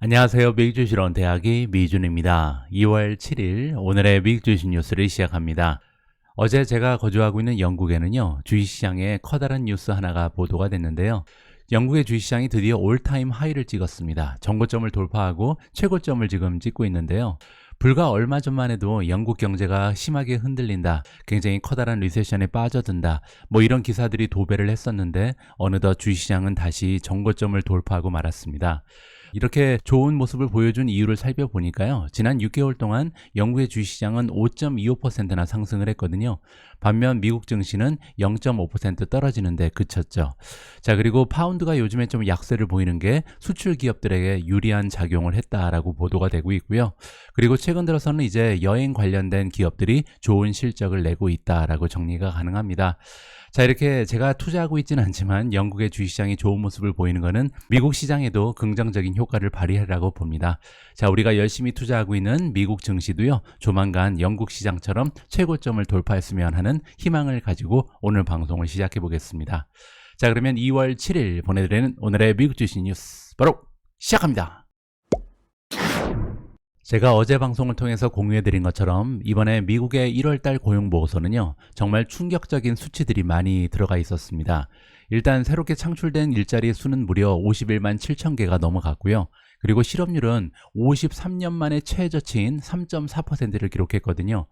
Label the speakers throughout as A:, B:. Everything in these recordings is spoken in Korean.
A: 안녕하세요. 미국 주식론 대학의 미준입니다. 2월 7일 오늘의 미국 주식 뉴스를 시작합니다. 어제 제가 거주하고 있는 영국에는요, 주식시장에 커다란 뉴스 하나가 보도가 됐는데요. 영국의 주식시장이 드디어 올타임 하이를 찍었습니다. 정고점을 돌파하고 최고점을 지금 찍고 있는데요. 불과 얼마 전만 해도 영국 경제가 심하게 흔들린다, 굉장히 커다란 리세션에 빠져든다, 이런 기사들이 도배를 했었는데 어느덧 주식시장은 다시 정고점을 돌파하고 말았습니다. 이렇게 좋은 모습을 보여준 이유를 살펴보니까요, 지난 6개월 동안 영국의 주식시장은 5.25%나 상승을 했거든요. 반면 미국 증시는 0.5% 떨어지는데 그쳤죠. 자, 그리고 파운드가 요즘에 좀 약세를 보이는 게 수출 기업들에게 유리한 작용을 했다라고 보도가 되고 있고요. 그리고 최근 들어서는 이제 여행 관련된 기업들이 좋은 실적을 내고 있다라고 정리가 가능합니다. 자, 이렇게 제가 투자하고 있지는 않지만 영국의 주식시장이 좋은 모습을 보이는 것은 미국 시장에도 긍정적인 효과를 발휘하라고 봅니다. 자, 우리가 열심히 투자하고 있는 미국 증시도요, 조만간 영국 시장처럼 최고점을 돌파했으면 하는 희망을 가지고 오늘 방송을 시작해 보겠습니다. 자, 그러면 2월 7일 보내드리는 오늘의 미국 주식 뉴스 바로 시작합니다. 제가 어제 방송을 통해서 공유해드린 것처럼 이번에 미국의 1월달 고용보고서는요, 정말 충격적인 수치들이 많이 들어가 있었습니다. 일단 새롭게 창출된 일자리 수는 무려 51만 7천 개가 넘어갔고요. 그리고 실업률은 53년 만에 최저치인 3.4%를 기록했거든요.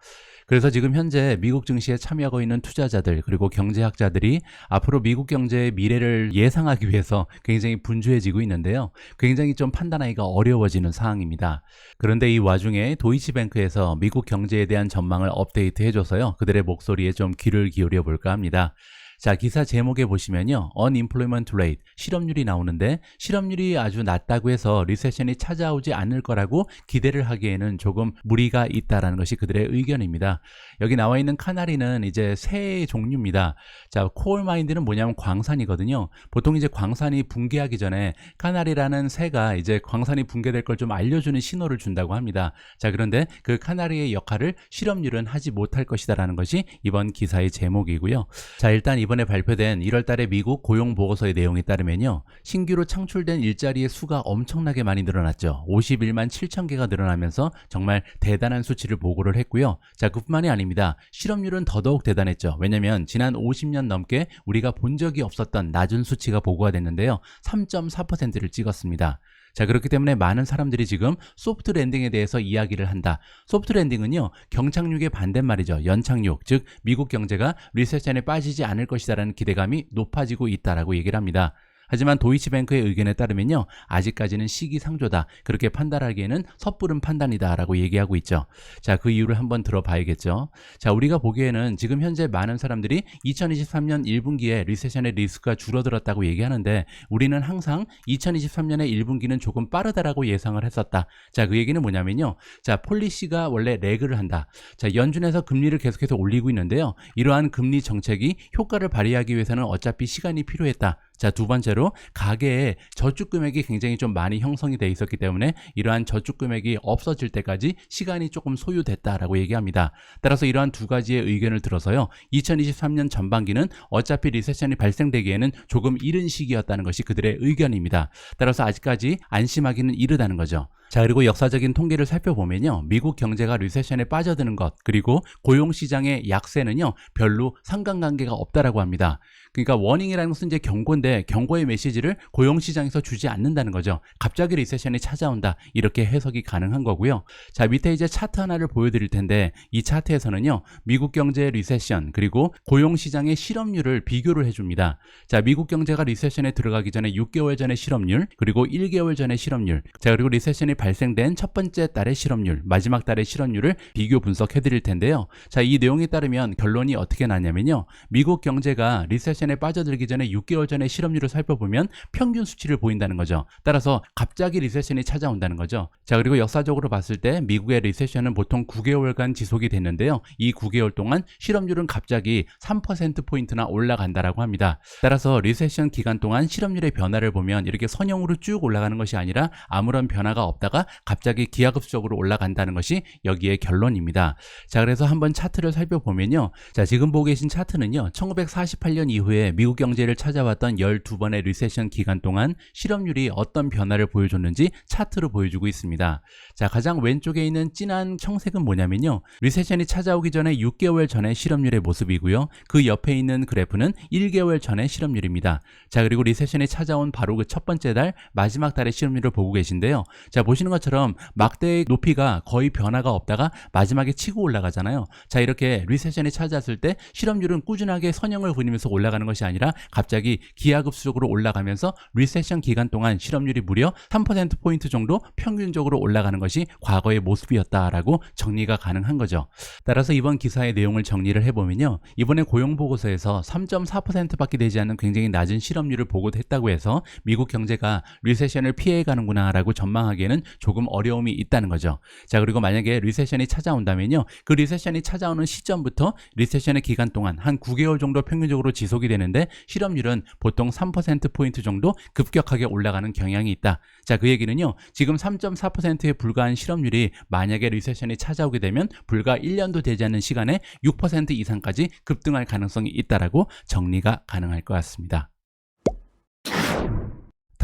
A: 그래서 지금 현재 미국 증시에 참여하고 있는 투자자들 그리고 경제학자들이 앞으로 미국 경제의 미래를 예상하기 위해서 굉장히 분주해지고 있는데요. 굉장히 좀 판단하기가 어려워지는 상황입니다. 그런데 이 와중에 도이치뱅크에서 미국 경제에 대한 전망을 업데이트해줘서요, 그들의 목소리에 좀 귀를 기울여 볼까 합니다. 자, 기사 제목에 보시면요, Unemployment Rate, 실업률이 나오는데 실업률이 아주 낮다고 해서 리세션이 찾아오지 않을 거라고 기대를 하기에는 조금 무리가 있다라는 것이 그들의 의견입니다. 여기 나와 있는 카나리는 이제 새의 종류입니다. 자, 코얼마인드는 뭐냐면 광산이거든요. 보통 이제 광산이 붕괴하기 전에 카나리라는 새가 이제 광산이 붕괴될 걸 좀 알려주는 신호를 준다고 합니다. 자, 그런데 그 카나리의 역할을 실업률은 하지 못할 것이다라는 것이 이번 기사의 제목이고요. 자, 일단 이번에 발표된 1월 달에 미국 고용 보고서의 내용에 따르면요, 신규로 창출된 일자리의 수가 엄청나게 많이 늘어났죠. 51만 7천 개가 늘어나면서 정말 대단한 수치를 보고를 했고요. 자, 그뿐만이 아닙니다. 실업률은 더더욱 대단했죠. 왜냐면 지난 50년 넘게 우리가 본 적이 없었던 낮은 수치가 보고가 됐는데요. 3.4%를 찍었습니다. 자, 그렇기 때문에 많은 사람들이 지금 소프트 랜딩에 대해서 이야기를 한다. 소프트 랜딩은요, 경착륙의 반대말이죠. 연착륙, 즉 미국 경제가 리세션에 빠지지 않을 것이다라는 기대감이 높아지고 있다라고 얘기를 합니다. 하지만 도이치뱅크의 의견에 따르면요, 아직까지는 시기상조다, 그렇게 판단하기에는 섣부른 판단이다 라고 얘기하고 있죠. 자, 그 이유를 한번 들어봐야겠죠. 자, 우리가 보기에는 지금 현재 많은 사람들이 2023년 1분기에 리세션의 리스크가 줄어들었다고 얘기하는데, 우리는 항상 2023년의 1분기는 조금 빠르다라고 예상을 했었다. 자, 그 얘기는 뭐냐면요, 자, 폴리시가 원래 레그를 한다. 자, 연준에서 금리를 계속해서 올리고 있는데요, 이러한 금리 정책이 효과를 발휘하기 위해서는 어차피 시간이 필요했다. 자, 두 번째로 가계에 저축 금액이 굉장히 좀 많이 형성이 돼 있었기 때문에 이러한 저축 금액이 없어질 때까지 시간이 조금 소요됐다라고 얘기합니다. 따라서 이러한 두 가지의 의견을 들어서요, 2023년 전반기는 어차피 리세션이 발생되기에는 조금 이른 시기였다는 것이 그들의 의견입니다. 따라서 아직까지 안심하기는 이르다는 거죠. 자, 그리고 역사적인 통계를 살펴보면요, 미국 경제가 리세션에 빠져드는 것 그리고 고용시장의 약세는요, 별로 상관관계가 없다라고 합니다. 그러니까 워닝이라는 것은 이제 경고인데, 경고의 메시지를 고용시장에서 주지 않는다는 거죠. 갑자기 리세션이 찾아온다, 이렇게 해석이 가능한 거고요. 자, 밑에 이제 차트 하나를 보여드릴 텐데, 이 차트에서는요, 미국 경제의 리세션 그리고 고용시장의 실업률을 비교를 해줍니다. 자, 미국 경제가 리세션에 들어가기 전에 6개월 전의 실업률 그리고 1개월 전의 실업률, 자, 그리고 리세션이 발생된 첫 번째 달의 실업률, 마지막 달의 실업률을 비교 분석해 드릴 텐데요. 자, 이 내용에 따르면 결론이 어떻게 나냐면요, 미국 경제가 리세션에 빠져들기 전에 6개월 전의 실업률을 살펴보면 평균 수치를 보인다는 거죠. 따라서 갑자기 리세션이 찾아온다는 거죠. 자, 그리고 역사적으로 봤을 때 미국의 리세션은 보통 9개월간 지속이 됐는데요, 이 9개월 동안 실업률은 갑자기 3%포인트나 올라간다라고 합니다. 따라서 리세션 기간 동안 실업률의 변화를 보면 이렇게 선형으로 쭉 올라가는 것이 아니라 아무런 변화가 없다, 없다가 갑자기 기하급수적으로 올라간다는 것이 여기에 결론입니다. 자, 그래서 한번 차트를 살펴보면요. 자, 지금 보고 계신 차트는요. 1948년 이후에 미국 경제를 찾아왔던 12번의 리세션 기간 동안 실업률이 어떤 변화를 보여줬는지 차트로 보여주고 있습니다. 자, 가장 왼쪽에 있는 진한 청색은 뭐냐면요. 리세션이 찾아오기 전에 6개월 전의 실업률의 모습이고요. 그 옆에 있는 그래프는 1개월 전의 실업률입니다. 자, 그리고 리세션이 찾아온 바로 그 첫 번째 달, 마지막 달의 실업률을 보고 계신데요. 자, 보시는 것처럼 막대의 높이가 거의 변화가 없다가 마지막에 치고 올라가잖아요. 자, 이렇게 리세션이 찾아왔을 때 실업률은 꾸준하게 선형을 그리면서 올라가는 것이 아니라 갑자기 기하급수적으로 올라가면서 리세션 기간 동안 실업률이 무려 3%포인트 정도 평균적으로 올라가는 것이 과거의 모습이었다라고 정리가 가능한 거죠. 따라서 이번 기사의 내용을 정리를 해보면요. 이번에 고용보고서에서 3.4%밖에 되지 않는 굉장히 낮은 실업률을 보고했다고 해서 미국 경제가 리세션을 피해가는구나 라고 전망하기에는 조금 어려움이 있다는 거죠. 자, 그리고 만약에 리세션이 찾아온다면요. 그 리세션이 찾아오는 시점부터 리세션의 기간 동안 한 9개월 정도 평균적으로 지속이 되는데 실업률은 보통 3%포인트 정도 급격하게 올라가는 경향이 있다. 자, 그 얘기는요. 지금 3.4%에 불과한 실업률이 만약에 리세션이 찾아오게 되면 불과 1년도 되지 않는 시간에 6% 이상까지 급등할 가능성이 있다라고 정리가 가능할 것 같습니다.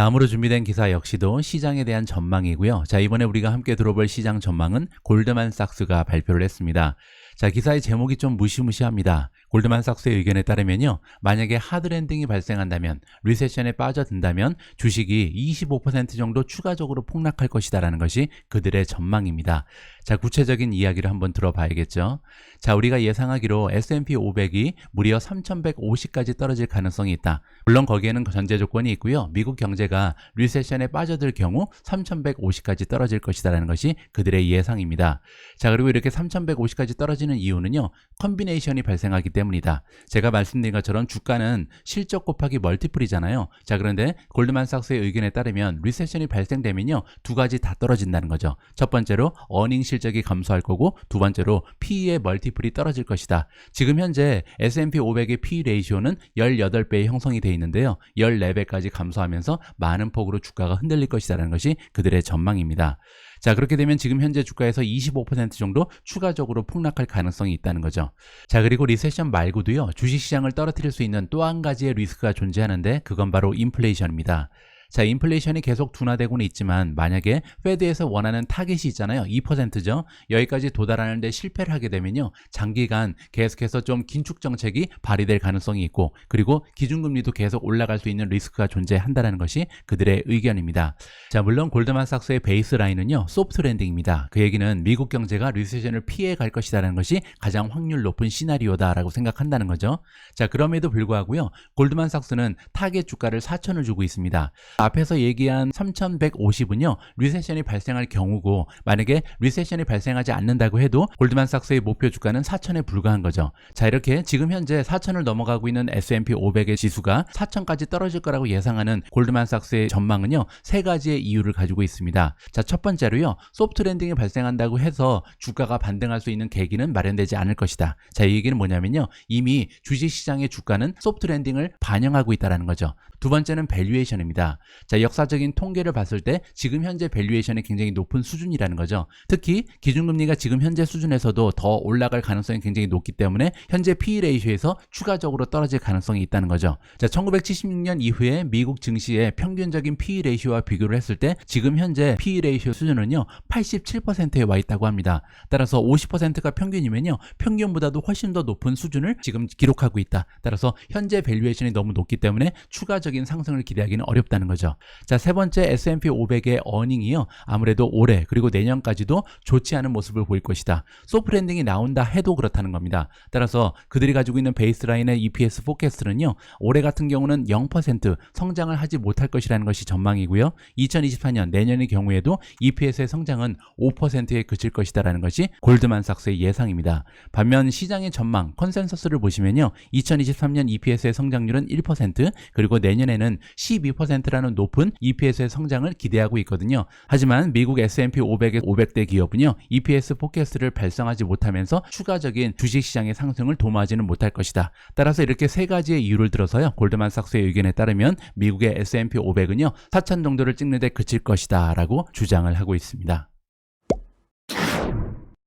A: 다음으로 준비된 기사 역시도 시장에 대한 전망이고요. 자, 이번에 우리가 함께 들어볼 시장 전망은 골드만삭스가 발표를 했습니다. 자, 기사의 제목이 좀 무시무시합니다. 골드만삭스의 의견에 따르면요. 만약에 하드랜딩이 발생한다면, 리세션에 빠져든다면 주식이 25% 정도 추가적으로 폭락할 것이다라는 것이 그들의 전망입니다. 자, 구체적인 이야기를 한번 들어봐야겠죠. 자, 우리가 예상하기로 S&P 500이 무려 3150까지 떨어질 가능성이 있다. 물론 거기에는 전제 조건이 있고요. 미국 경제가 리세션에 빠져들 경우 3150까지 떨어질 것이다라는 것이 그들의 예상입니다. 자, 그리고 이렇게 3150까지 떨어지는 이유는요. 컨비네이션이 발생하기 때문이다. 제가 말씀드린 것처럼 주가는 실적 곱하기 멀티플이잖아요. 자, 그런데 골드만삭스의 의견에 따르면 리세션이 발생되면요. 두 가지 다 떨어진다는 거죠. 첫 번째로 어닝 실적이 감소할 거고 두 번째로 PE의 멀티플이 떨어질 것이다. 지금 현재 S&P 500의 PE 레이시오는 18배의 형성이 되어 있는데요. 14배까지 감소하면서 많은 폭으로 주가가 흔들릴 것이라는 것이 그들의 전망입니다. 자, 그렇게 되면 지금 현재 주가에서 25% 정도 추가적으로 폭락할 가능성이 있다는 거죠. 자, 그리고 리세션 말고도요. 주식시장을 떨어뜨릴 수 있는 또 한 가지의 리스크가 존재하는데 그건 바로 인플레이션입니다. 자, 인플레이션이 계속 둔화되고는 있지만 만약에 페드에서 원하는 타겟이 있잖아요. 2%죠. 여기까지 도달하는데 실패를 하게 되면요. 장기간 계속해서 좀 긴축 정책이 발휘될 가능성이 있고 그리고 기준금리도 계속 올라갈 수 있는 리스크가 존재한다는 것이 그들의 의견입니다. 자, 물론 골드만삭스의 베이스라인은요. 소프트 랜딩입니다. 그 얘기는 미국 경제가 리세션을 피해 갈 것이라는 것이 가장 확률 높은 시나리오다라고 생각한다는 거죠. 자, 그럼에도 불구하고요. 골드만삭스는 타겟 주가를 4,000을 주고 있습니다. 앞에서 얘기한 3150은요. 리세션이 발생할 경우고 만약에 리세션이 발생하지 않는다고 해도 골드만삭스의 목표 주가는 4,000에 불과한 거죠. 자, 이렇게 지금 현재 4,000을 넘어가고 있는 S&P 500의 지수가 4,000까지 떨어질 거라고 예상하는 골드만삭스의 전망은요. 세 가지의 이유를 가지고 있습니다. 자, 첫 번째로요. 소프트 랜딩이 발생한다고 해서 주가가 반등할 수 있는 계기는 마련되지 않을 것이다. 자, 이 얘기는 뭐냐면요. 이미 주식시장의 주가는 소프트 랜딩을 반영하고 있다는 거죠. 두 번째는 밸류에이션입니다. 자, 역사적인 통계를 봤을 때 지금 현재 밸류에이션이 굉장히 높은 수준이라는 거죠. 특히 기준금리가 지금 현재 수준에서도 더 올라갈 가능성이 굉장히 높기 때문에 현재 PE 레이쇼에서 추가적으로 떨어질 가능성이 있다는 거죠. 자, 1976년 이후에 미국 증시의 평균적인 PE 레이쇼와 비교를 했을 때 지금 현재 PE 레이쇼 수준은요 87%에 와 있다고 합니다. 따라서 50%가 평균이면요 평균보다도 훨씬 더 높은 수준을 지금 기록하고 있다. 따라서 현재 밸류에이션이 너무 높기 때문에 추가적인 상승을 기대하기는 어렵다는 거죠. 자, 세 번째 S&P 500의 어닝이요. 아무래도 올해 그리고 내년까지도 좋지 않은 모습을 보일 것이다. 소프트 랜딩이 나온다 해도 그렇다는 겁니다. 따라서 그들이 가지고 있는 베이스라인의 EPS 포캐스트는요. 올해 같은 경우는 0% 성장을 하지 못할 것이라는 것이 전망이고요. 2024년 내년의 경우에도 EPS의 성장은 5%에 그칠 것이다라는 것이 골드만삭스의 예상입니다. 반면 시장의 전망 컨센서스를 보시면요. 2023년 EPS의 성장률은 1% 그리고 내년에는 12%라는 예상보다는 높은 EPS의 성장을 기대하고 있거든요. 하지만 미국 S&P 500의 500대 기업은요, EPS 포캐스트를 발송하지 못하면서 추가적인 주식시장의 상승을 도모하지는 못할 것이다. 따라서 이렇게 세 가지의 이유를 들어서요, 골드만삭스의 의견에 따르면 미국의 S&P 500은요 4,000 정도를 찍는 데 그칠 것이다 라고 주장을 하고 있습니다.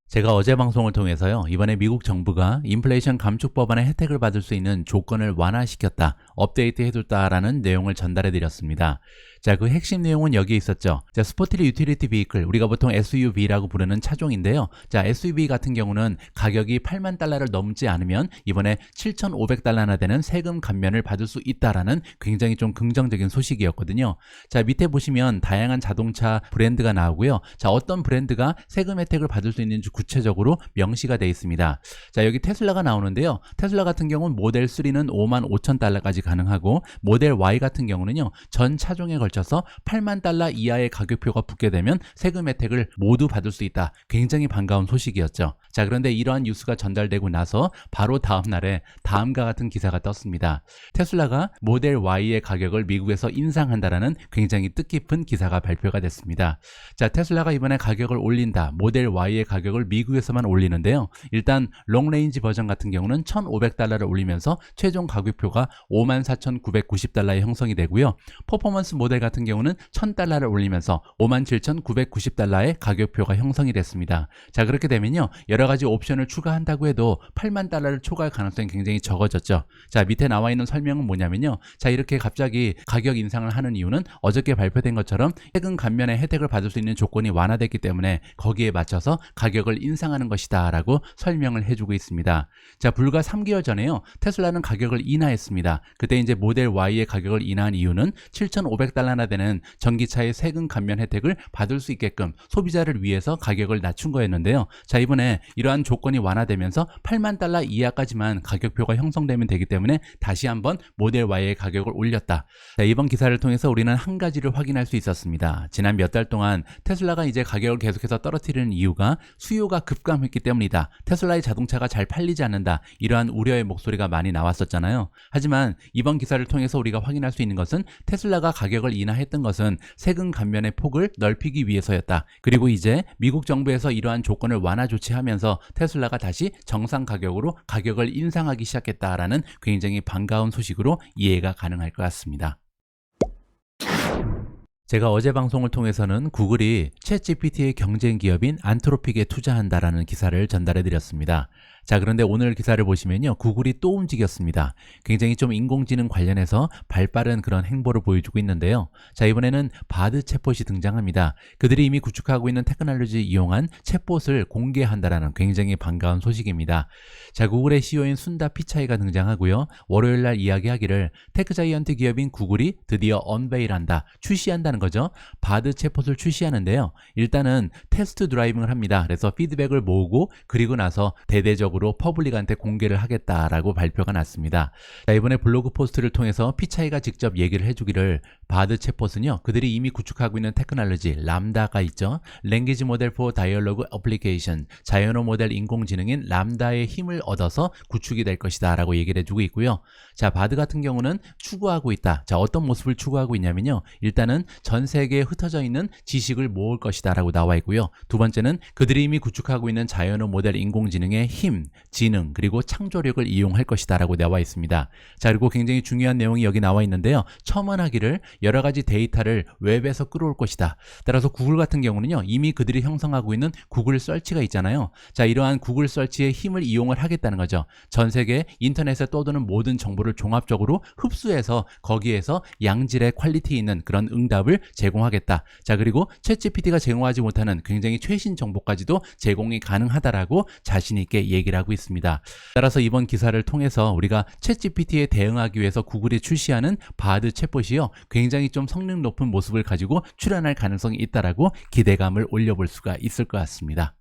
A: 제가 어제 방송을 통해서요, 이번에 미국 정부가 인플레이션 감축 법안의 혜택을 받을 수 있는 조건을 완화시켰다, 업데이트 해뒀다라는 내용을 전달해 드렸습니다. 자, 그 핵심 내용은 여기에 있었죠. 자, 스포티리 유틸리티 비이클, 우리가 보통 SUV라고 부르는 차종인데요. 자, SUV 같은 경우는 가격이 8만 달러를 넘지 않으면 이번에 7,500달러나 되는 세금 감면을 받을 수 있다라는 굉장히 좀 긍정적인 소식이었거든요. 자, 밑에 보시면 다양한 자동차 브랜드가 나오고요. 자, 어떤 브랜드가 세금 혜택을 받을 수 있는지 구체적으로 명시가 되어 있습니다. 자, 여기 테슬라가 나오는데요. 테슬라 같은 경우는 모델 3는 5만 5천 달러까지 가능하고, 모델 Y 같은 경우는요, 전 차종에 걸쳐서 8만 달러 이하의 가격표가 붙게 되면 세금 혜택을 모두 받을 수 있다. 굉장히 반가운 소식이었죠. 자, 그런데 이러한 뉴스가 전달되고 나서 바로 다음 날에 다음과 같은 기사가 떴습니다. 테슬라가 모델 Y의 가격을 미국에서 인상한다라는 굉장히 뜻깊은 기사가 발표가 됐습니다. 자, 테슬라가 이번에 가격을 올린다, 모델 Y의 가격을 미국에서만 올리는데요. 일단 롱레인지 버전 같은 경우는 1,500달러를 올리면서 최종 가격표가 54,990달러에 형성이 되고요. 퍼포먼스 모델 같은 경우는 1,000달러를 올리면서 57,990달러의 가격표가 형성이 됐습니다. 자, 그렇게 되면요, 여러 가지 옵션을 추가한다고 해도 8만 달러를 초과할 가능성이 굉장히 적어졌죠. 자, 밑에 나와 있는 설명은 뭐냐면요, 자, 이렇게 갑자기 가격 인상을 하는 이유는 어저께 발표된 것처럼 세금 감면의 혜택을 받을 수 있는 조건이 완화됐기 때문에 거기에 맞춰서 가격을 인상하는 것이다 라고 설명을 해주고 있습니다. 자, 불과 3개월 전에요, 테슬라는 가격을 인하했습니다. 그때 이제 모델 Y의 가격을 인하한 이유는 7,500달러나 되는 전기차의 세금 감면 혜택을 받을 수 있게끔 소비자를 위해서 가격을 낮춘 거였는데요. 자, 이번에 이러한 조건이 완화되면서 8만 달러 이하까지만 가격표가 형성되면 되기 때문에 다시 한번 모델 Y의 가격을 올렸다. 자, 이번 기사를 통해서 우리는 한 가지를 확인할 수 있었습니다. 지난 몇 달 동안 테슬라가 이제 가격을 계속해서 떨어뜨리는 이유가 수요가 급감했기 때문이다. 테슬라의 자동차가 잘 팔리지 않는다. 이러한 우려의 목소리가 많이 나왔었잖아요. 하지만 이번 기사를 통해서 우리가 확인할 수 있는 것은 테슬라가 가격을 인하했던 것은 세금 감면의 폭을 넓히기 위해서였다. 그리고 이제 미국 정부에서 이러한 조건을 완화 조치하면서 테슬라가 다시 정상 가격으로 가격을 인상하기 시작했다라는 굉장히 반가운 소식으로 이해가 가능할 것 같습니다. 제가 어제 방송을 통해서는 구글이 챗GPT의 경쟁 기업인 안트로픽에 투자한다라는 기사를 전달해 드렸습니다. 자, 그런데 오늘 기사를 보시면요, 구글이 또 움직였습니다. 굉장히 좀 인공지능 관련해서 발빠른 그런 행보를 보여주고 있는데요. 자, 이번에는 바드 챗봇이 등장합니다. 그들이 이미 구축하고 있는 테크놀로지 이용한 챗봇을 공개한다라는 굉장히 반가운 소식입니다. 자, 구글의 CEO인 순다 피차이가 등장하고요. 월요일 날 이야기하기를 테크 자이언트 기업인 구글이 드디어 언베일한다, 출시한다는 거죠. 바드 챗봇을 출시하는데요. 일단은 테스트 드라이빙을 합니다. 그래서 피드백을 모으고 그리고 나서 대대적으로 퍼블릭한테 공개를 하겠다라고 발표가 났습니다. 자, 이번에 블로그 포스트를 통해서 피차이가 직접 얘기를 해주기를, 바드 챗봇은요, 그들이 이미 구축하고 있는 테크놀로지 람다가 있죠. 랭귀지 모델 포 다이얼로그 어플리케이션, 자연어 모델 인공지능인 람다의 힘을 얻어서 구축이 될 것이다 라고 얘기를 해주고 있고요. 자, 바드 같은 경우는 추구하고 있다. 자, 어떤 모습을 추구하고 있냐면요, 일단은 전 세계에 흩어져 있는 지식을 모을 것이다 라고 나와 있고요. 두 번째는 그들이 이미 구축하고 있는 자연어 모델 인공지능의 힘, 지능, 그리고 창조력을 이용할 것이다 라고 나와 있습니다. 자, 그리고 굉장히 중요한 내용이 여기 나와 있는데요. 첨언하기를 여러 가지 데이터를 웹에서 끌어올 것이다. 따라서 구글 같은 경우는요, 이미 그들이 형성하고 있는 구글 서치가 있잖아요. 자, 이러한 구글 서치의 힘을 이용을 하겠다는 거죠. 전 세계 인터넷에 떠도는 모든 정보를 종합적으로 흡수해서 거기에서 양질의 퀄리티 있는 그런 응답을 제공하겠다. 자, 그리고 챗GPT가 제공하지 못하는 굉장히 최신 정보까지도 제공이 가능하다라고 자신 있게 얘기를 하고 있습니다. 따라서 이번 기사를 통해서 우리가 챗GPT에 대응하기 위해서 구글이 출시하는 바드 챗봇이요, 굉장히 좀 성능 높은 모습을 가지고 출현할 가능성이 있다라고 기대감을 올려볼 수가 있을 것 같습니다.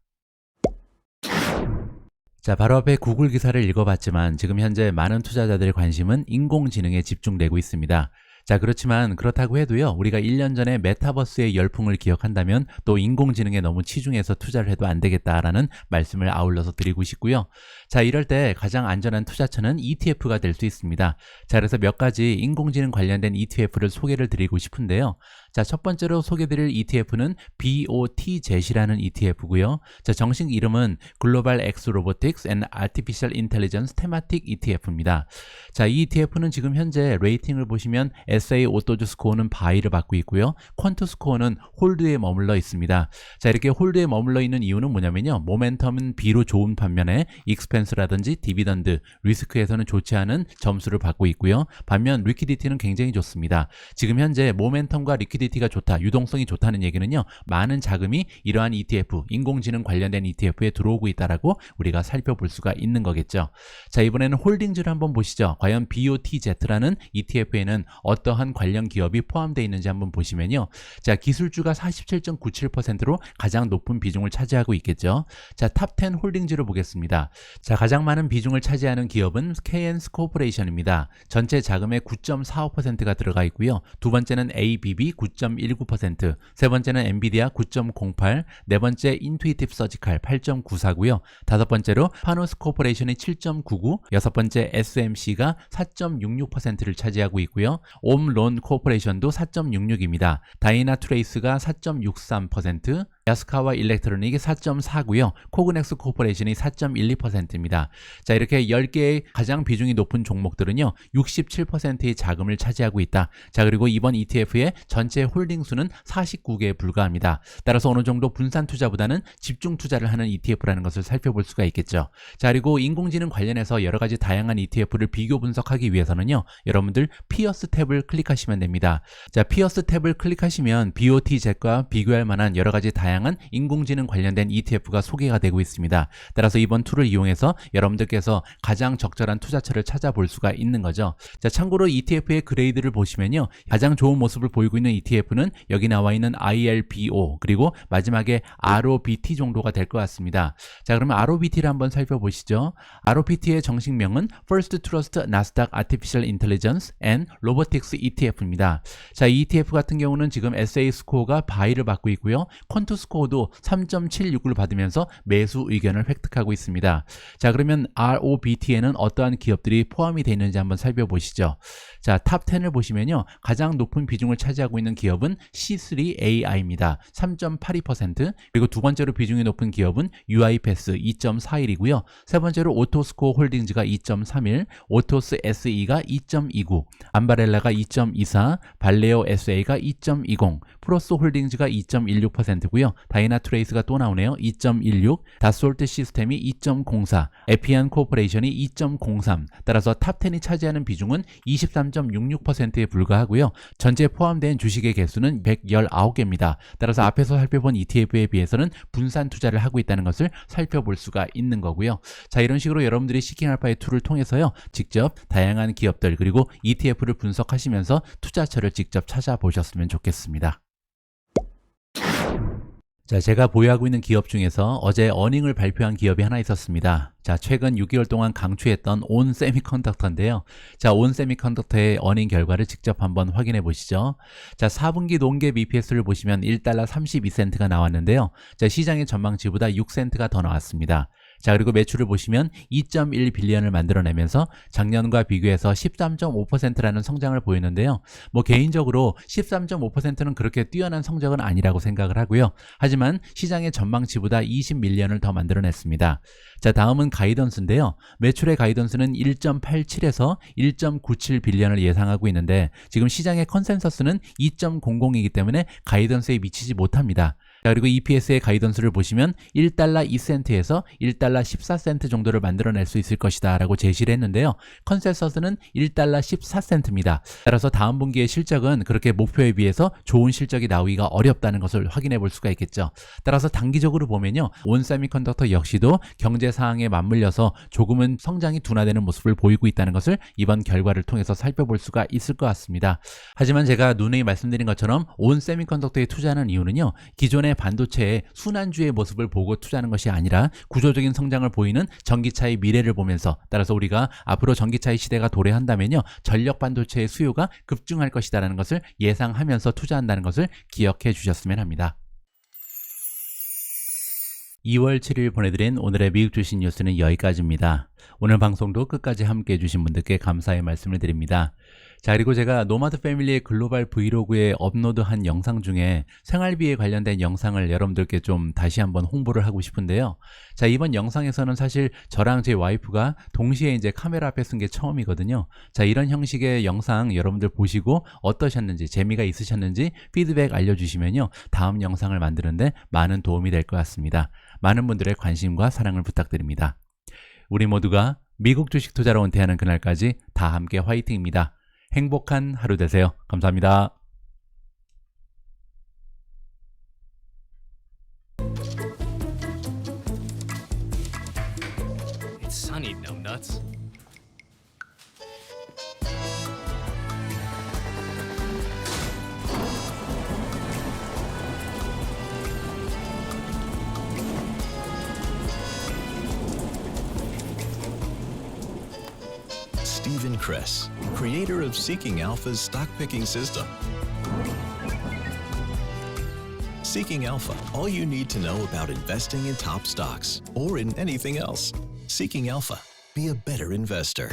A: 자, 바로 앞에 구글 기사를 읽어봤지만 지금 현재 많은 투자자들의 관심은 인공지능에 집중되고 있습니다. 자, 그렇지만 그렇다고 해도요, 우리가 1년 전에 메타버스의 열풍을 기억한다면 또 인공지능에 너무 치중해서 투자를 해도 안 되겠다라는 말씀을 아울러서 드리고 싶고요. 자, 이럴 때 가장 안전한 투자처는 ETF가 될 수 있습니다. 자, 그래서 몇 가지 인공지능 관련된 ETF를 소개를 드리고 싶은데요. 자, 첫 번째로 소개드릴 ETF는 BOTZ이라는 ETF고요. 자, 정식 이름은 글로벌 X Robotics and Artificial Intelligence Thematic ETF입니다. 자, 이 ETF는 지금 현재 레이팅을 보시면 SA 오토즈 스코어는 바이를 받고 있고요. 퀀트 스코어는 홀드에 머물러 있습니다. 자, 이렇게 홀드에 머물러 있는 이유는 뭐냐면요. 모멘텀은 B로 좋은 반면에 익스펜스라든지 디비던드, 리스크에서는 좋지 않은 점수를 받고 있고요. 반면 리퀴디티는 굉장히 좋습니다. 지금 현재 모멘텀과 리퀴디티가 좋다, 유동성이 좋다는 얘기는요. 많은 자금이 이러한 ETF, 인공지능 관련된 ETF에 들어오고 있다라고 우리가 살펴볼 수가 있는 거겠죠. 자, 이번에는 홀딩즈를 한번 보시죠. 과연 BOTZ라는 ETF에는 어떠한 관련 기업이 포함되어 있는지 한번 보시면요. 자, 기술주가 47.97%로 가장 높은 비중을 차지하고 있겠죠. 자, 탑 10 홀딩즈를 보겠습니다. 자, 가장 많은 비중을 차지하는 기업은 KNS 코퍼레이션입니다. 전체 자금의 9.45%가 들어가 있고요. 두 번째는 ABB 9.19%, 세 번째는 엔비디아 9.08, 네 번째 인투이티브 서지칼 8.94고요. 다섯 번째로 파노스 코퍼레이션이 7.99, 여섯 번째 SMC가 4.66%를 차지하고 있고요. 옴론 코퍼레이션도 4.66입니다. 다이나 트레이스가 4.63%, 야스카와 일렉트로닉이 4.4고요. 코그넥스 코퍼레이션이 4.12%입니다. 자, 이렇게 10개의 가장 비중이 높은 종목들은요. 67%의 자금을 차지하고 있다. 자, 그리고 이번 ETF의 전체 홀딩 수는 49개에 불과합니다. 따라서 어느 정도 분산 투자보다는 집중 투자를 하는 ETF라는 것을 살펴볼 수가 있겠죠. 자, 그리고 인공지능 관련해서 여러 가지 다양한 ETF를 비교 분석하기 위해서는요. 여러분들 피어스 탭을 클릭하시면 됩니다. 자, 피어스 탭을 클릭하시면 BOTZ과 비교할 만한 여러 가지 다양한 인공지능 관련된 ETF가 소개가 되고 있습니다. 따라서 이번 툴을 이용해서 여러분들께서 가장 적절한 투자처를 찾아볼 수가 있는 거죠. 자, 참고로 ETF의 그레이드를 보시면요. 가장 좋은 모습을 보이고 있는 ETF는 여기 나와 있는 ILBO 그리고 마지막에 ROBT 정도가 될 것 같습니다. 자, 그러면 ROBT를 한번 살펴보시죠. ROBT의 정식명은 First Trust Nasdaq Artificial Intelligence and Robotics ETF입니다. 자, 이 ETF 같은 경우는 지금 SA 스코어가 바이를 받고 있고요. 퀀트 스코어도 3.76을 받으면서 매수 의견을 획득하고 있습니다. 자, 그러면 ROBT에는 어떠한 기업들이 포함이 되어 있는지 한번 살펴보시죠. 자, 탑 10을 보시면요. 가장 높은 비중을 차지하고 있는 기업은 C3AI입니다. 3.82%, 그리고 두 번째로 비중이 높은 기업은 UiPath 2.41이고요. 세 번째로 오토스코어 홀딩즈가 2.31, 오토스 SE가 2.29, 암바렐라가 2.24, 발레오 SA가 2.20, 프로스 홀딩즈가 2.16%고요. 다이나 트레이스가 또 나오네요. 2.16, 다솔트 시스템이 2.04, 에피안 코퍼레이션이 2.03. 따라서 탑 10이 차지하는 비중은 23.66%에 불과하고요. 전체 포함된 주식의 개수는 119개입니다. 따라서 앞에서 살펴본 ETF에 비해서는 분산 투자를 하고 있다는 것을 살펴볼 수가 있는 거고요. 자, 이런 식으로 여러분들이 시킹알파의 툴을 통해서요. 직접 다양한 기업들 그리고 ETF를 분석하시면서 투자처를 직접 찾아보셨으면 좋겠습니다. 자, 제가 보유하고 있는 기업 중에서 어제 어닝을 발표한 기업이 하나 있었습니다. 자, 최근 6개월 동안 강추했던 온 세미컨덕터인데요. 자, 온 세미컨덕터의 어닝 결과를 직접 한번 확인해 보시죠. 자, 4분기 동계 EPS를 보시면 1달러 32센트가 나왔는데요. 자, 시장의 전망치보다 6센트가 더 나왔습니다. 자, 그리고 매출을 보시면 2.1 빌리언을 만들어내면서 작년과 비교해서 13.5%라는 성장을 보이는데요. 뭐 개인적으로 13.5%는 그렇게 뛰어난 성적은 아니라고 생각을 하고요. 하지만 시장의 전망치보다 20밀리언을 더 만들어냈습니다. 자, 다음은 가이던스인데요. 매출의 가이던스는 1.87에서 1.97 빌리언을 예상하고 있는데 지금 시장의 컨센서스는 2.00이기 때문에 가이던스에 미치지 못합니다. 자, 그리고 EPS의 가이던스를 보시면 1달러 2센트에서 1달러 14센트 정도를 만들어낼 수 있을 것이다 라고 제시를 했는데요. 컨센서스는 1달러 14센트입니다. 따라서 다음 분기의 실적은 그렇게 목표에 비해서 좋은 실적이 나오기가 어렵다는 것을 확인해 볼 수가 있겠죠. 따라서 단기적으로 보면요. 온 세미컨덕터 역시도 경제 상황에 맞물려서 조금은 성장이 둔화되는 모습을 보이고 있다는 것을 이번 결과를 통해서 살펴볼 수가 있을 것 같습니다. 하지만 제가 누누이 말씀드린 것처럼 온 세미컨덕터에 투자하는 이유는요. 기존의 이번에 반도체의 순환주의 모습을 보고 투자하는 것이 아니라 구조적인 성장을 보이는 전기차의 미래를 보면서, 따라서 우리가 앞으로 전기차의 시대가 도래한다면요, 전력 반도체의 수요가 급증할 것이다라는 것을 예상하면서 투자한다는 것을 기억해 주셨으면 합니다. 2월 7일 보내드린 오늘의 미국 주식 뉴스는 여기까지입니다. 오늘 방송도 끝까지 함께 해주신 분들께 감사의 말씀을 드립니다. 자, 그리고 제가 노마드 패밀리의 글로벌 브이로그에 업로드한 영상 중에 생활비에 관련된 영상을 여러분들께 좀 다시 한번 홍보를 하고 싶은데요. 자, 이번 영상에서는 사실 저랑 제 와이프가 동시에 이제 카메라 앞에 쓴 게 처음이거든요. 자, 이런 형식의 영상 여러분들 보시고 어떠셨는지, 재미가 있으셨는지 피드백 알려주시면요, 다음 영상을 만드는데 많은 도움이 될 것 같습니다. 많은 분들의 관심과 사랑을 부탁드립니다. 우리 모두가 미국 주식 투자로 은퇴하는 그날까지 다 함께 화이팅입니다. 행복한 하루 되세요. 감사합니다.
B: It's sunny, numbnuts.
C: Stephen Kress, creator of Seeking Alpha's stock picking system. Seeking Alpha, all you need to know about investing in top stocks or in anything else. Seeking Alpha, be a better investor.